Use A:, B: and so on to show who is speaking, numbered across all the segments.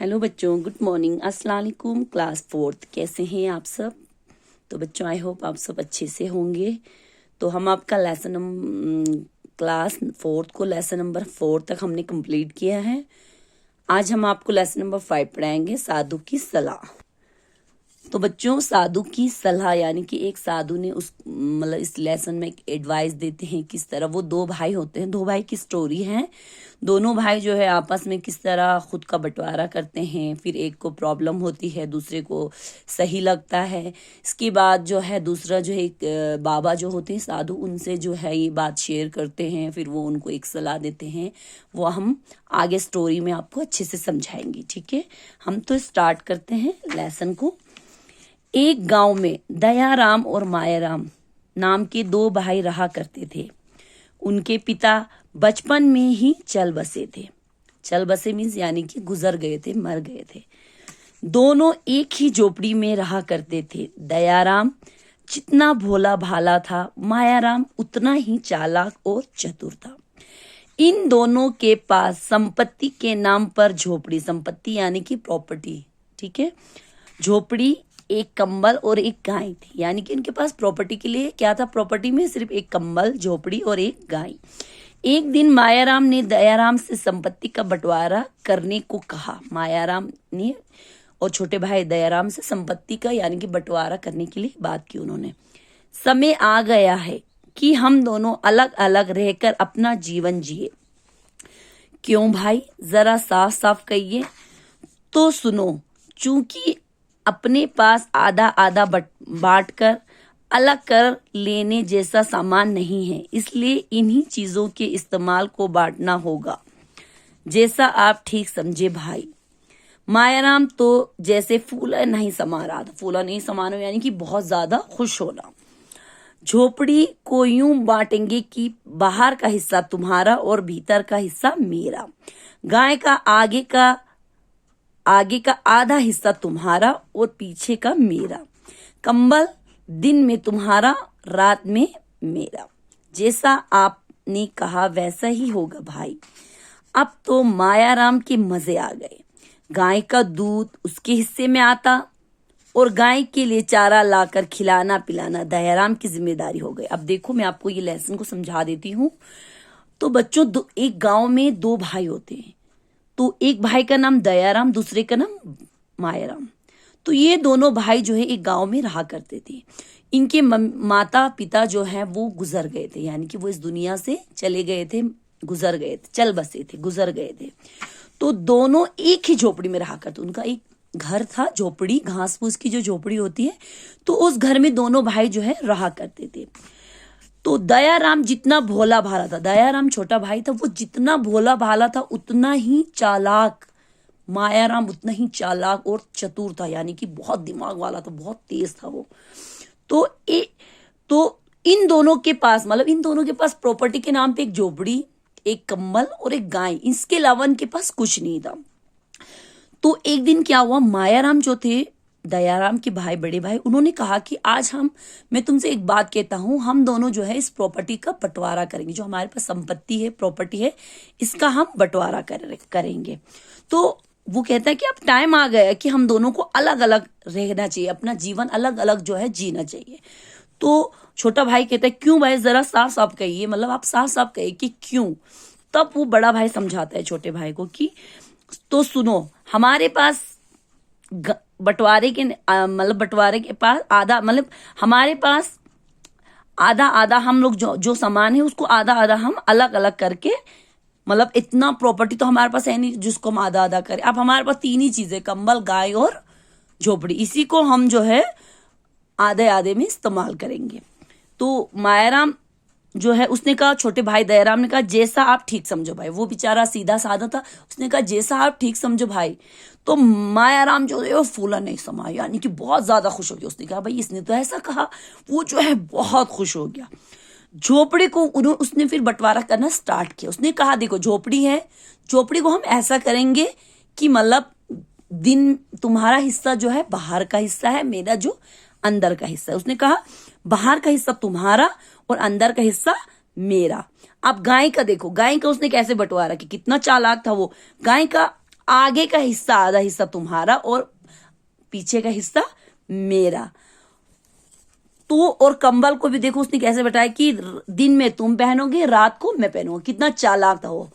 A: Hello बच्चों, good morning, अस्सलाम वालेकुम। क्लास 4th कैसे हैं आप सब? तो बच्चों आई होप आप सब अच्छे से होंगे। तो हम आपका क्लास 4th को लेसन नंबर 4 तक हमने कंप्लीट किया है। आज हम आपको लेसन नंबर 5 पढ़ाएंगे, साधु की सलाह। तो बच्चों, साधु की सलाह यानी कि एक साधु ने इस लेसन में एडवाइस देते हैं किस तरह। वो दो भाई होते हैं, दो भाई की स्टोरी है। दोनों भाई जो है आपस में किस तरह खुद का बंटवारा करते हैं। फिर एक को प्रॉब्लम होती है, दूसरे को सही लगता है। इसके बाद जो है दूसरा जो है एक बाबा जो होते हैं साधु, उनसे जो है ये बात शेयर करते हैं। फिर वो उनको एक सलाह देते हैं। वो हम आगे स्टोरी में आपको अच्छे से समझाएंगे, ठीक है। हम तो स्टार्ट करते हैं लेसन को। एक गांव में दयाराम और मायाराम नाम के दो भाई रहा करते थे। उनके पिता बचपन में ही चल बसे थे। चल बसे मीन्स यानी कि गुजर गए थे, मर गए थे। दोनों एक ही झोपड़ी में रहा करते थे। दयाराम जितना भोला भाला था, मायाराम उतना ही चालाक और चतुर था। इन दोनों के पास संपत्ति के नाम पर झोपड़ी, संपत्ति यानी कि प्रॉपर्टी, ठीक है, झोपड़ी, एक कंबल और एक गाय थी। यानी कि इनके पास प्रॉपर्टी के लिए क्या था? प्रॉपर्टी में सिर्फ एक कंबल, झोपड़ी और एक गाय। एक दिन मायाराम ने दयाराम से संपत्ति का बंटवारा करने को कहा। मायाराम ने और छोटे भाई दयाराम से संपत्ति का यानी कि बंटवारा करने के लिए बात की उन्होंने। समय आ गया है कि हम दोनों अलग अलग रहकर अपना जीवन जिए। क्यों भाई, जरा साफ साफ कहिए। तो सुनो, चूंकि अपने पास आधा आधा बांट कर अलग कर लेने जैसा सामान नहीं है, इसलिए इन्हीं चीजों के इस्तेमाल को बांटना होगा, जैसा आप ठीक समझे भाई। मायाराम तो जैसे फूला नहीं समा रहा था। फूला नहीं समाना यानी कि बहुत ज्यादा खुश होना। झोपड़ी को यूं बांटेंगे कि बाहर का हिस्सा तुम्हारा और भीतर का हिस्सा मेरा। गाय का आगे का आधा हिस्सा तुम्हारा और पीछे का मेरा। कंबल दिन में तुम्हारा, रात में मेरा। जैसा आपने कहा वैसा ही होगा भाई। अब तो मायाराम के मजे आ गए। गाय का दूध उसके हिस्से में आता और गाय के लिए चारा लाकर खिलाना पिलाना दयाराम की जिम्मेदारी हो गई। अब देखो, मैं आपको ये लेसन को समझा देती हूँ। तो बच्चों, एक गांव में दो भाई होते हैं। तो एक भाई का नाम दयाराम, दूसरे का नाम मायाराम। तो ये दोनों भाई जो है एक गांव में रहा करते थे। इनके माता पिता जो है वो गुजर गए थे, यानी कि वो इस दुनिया से चले गए थे, गुजर गए थे, चल बसे थे, गुजर गए थे। तो दोनों एक ही झोपड़ी में रहा करते। उनका एक घर था, झोपड़ी, घास फूस की जो झोपड़ी होती है, तो उस घर में दोनों भाई जो है रहा करते थे। तो दयाराम जितना भोला भाला था, दयाराम छोटा भाई था, वो जितना भोला भाला था उतना ही चालाक। मायाराम उतना ही चालाक और चतुर था, यानी कि बहुत दिमाग वाला था, बहुत तेज था वो। तो इन दोनों के पास प्रॉपर्टी के नाम पे एक झोपड़ी, एक कंबल और एक गाय, इसके अलावा इनके पास कुछ नहीं था। तो एक दिन क्या हुआ, मायाराम जो थे दयाराम के भाई, बड़े भाई, उन्होंने कहा कि आज मैं तुमसे एक बात कहता हूं, हम दोनों जो है इस प्रॉपर्टी का बंटवारा करेंगे। जो हमारे पास संपत्ति है, प्रॉपर्टी है, इसका हम बंटवारा करेंगे। तो वो कहता है कि अब टाइम आ गया कि हम दोनों को अलग अलग रहना चाहिए, अपना जीवन अलग अलग जो है जीना चाहिए। तो छोटा भाई कहता है क्यों भाई, जरा साफ साफ कहिए, आप साफ साफ कहिए कि क्यों। तब वो बड़ा भाई समझाता है छोटे भाई को कि तो सुनो, हमारे पास बंटवारे के पास आधा, हमारे पास आधा आधा, हम लोग जो सामान है उसको आधा आधा हम अलग अलग करके, इतना प्रॉपर्टी तो हमारे पास है नहीं जिसको हम आधा आधा करें। अब हमारे पास तीन ही चीजें, कंबल, गाय और झोपड़ी, इसी को हम जो है आधे आधे में इस्तेमाल करेंगे। तो मायाराम जो है उसने कहा, छोटे भाई दयाराम ने कहा जैसा आप ठीक समझो भाई। वो बेचारा सीधा साधा था, उसने कहा जैसा आप ठीक समझो भाई। तो मायाराम जो है वो फूला नहीं समा, यानी कि बहुत ज्यादा खुश हो गया। उसने कहा भाई इसने तो ऐसा कहा, वो जो है बहुत खुश हो गया। झोपड़ी को उसने फिर बंटवारा करना स्टार्ट किया। उसने कहा देखो, झोपड़ी है, झोपड़ी को हम ऐसा करेंगे कि दिन तुम्हारा हिस्सा जो है बाहर का हिस्सा है, मेरा जो अंदर का हिस्सा है। उसने कहा बाहर का हिस्सा तुम्हारा और अंदर का हिस्सा मेरा। अब गाय का देखो, गाय का उसने कैसे बंटवारा कि कितना चालाक था वो। गाय का आगे का हिस्सा, आधा हिस्सा तुम्हारा और पीछे का हिस्सा मेरा। तो और कंबल को भी देखो उसने कैसे बताया कि दिन में तुम पहनोगे, रात को मैं पहनूंगा। कितना चालाक था वो।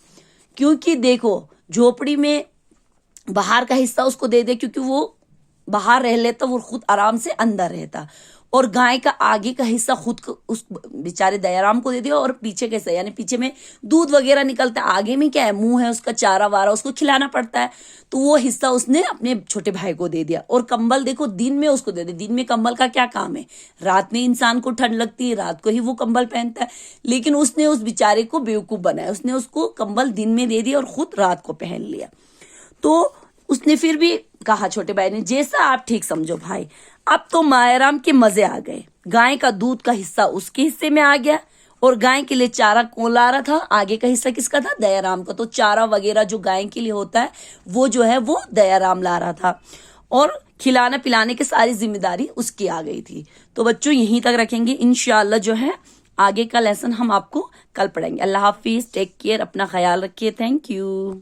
A: क्योंकि देखो झोपड़ी में बाहर का हिस्सा उसको दे दे, क्योंकि वो बाहर रह लेता, वो खुद आराम से अंदर रहता। और गाय का आगे का हिस्सा खुद को उस बेचारे दयाराम को दे दिया, और पीछे कैसे, यानी पीछे में दूध वगैरह निकलता है, आगे में क्या है, मुंह है उसका, चारा वारा उसको खिलाना पड़ता है, तो वो हिस्सा उसने अपने छोटे भाई को दे दिया। और कंबल देखो दिन में उसको दे दिया। दिन में कंबल का क्या काम है, रात में इंसान को ठंड लगती है, रात को ही वो कंबल पहनता है, लेकिन उसने उस बेचारे को बेवकूफ बनाया, उसने उसको कंबल दिन में दे दिया और खुद रात को पहन लिया। तो उसने फिर भी कहा छोटे भाई ने, जैसा आप ठीक समझो भाई। अब तो मायाराम के मजे आ गए। गाय का दूध का हिस्सा उसके हिस्से में आ गया, और गाय के लिए चारा कौन ला रहा था, आगे का हिस्सा किसका था, दयाराम का। तो चारा वगैरह जो गाय के लिए होता है वो जो है वो दयाराम ला रहा था, और खिलाना पिलाने की सारी जिम्मेदारी उसकी आ गई थी। तो बच्चों यहीं तक रखेंगे, इंशाल्लाह जो है आगे का लेसन हम आपको कल पढ़ेंगे। अल्लाह हाफिज, टेक केयर, अपना ख्याल रखिए, थैंक यू।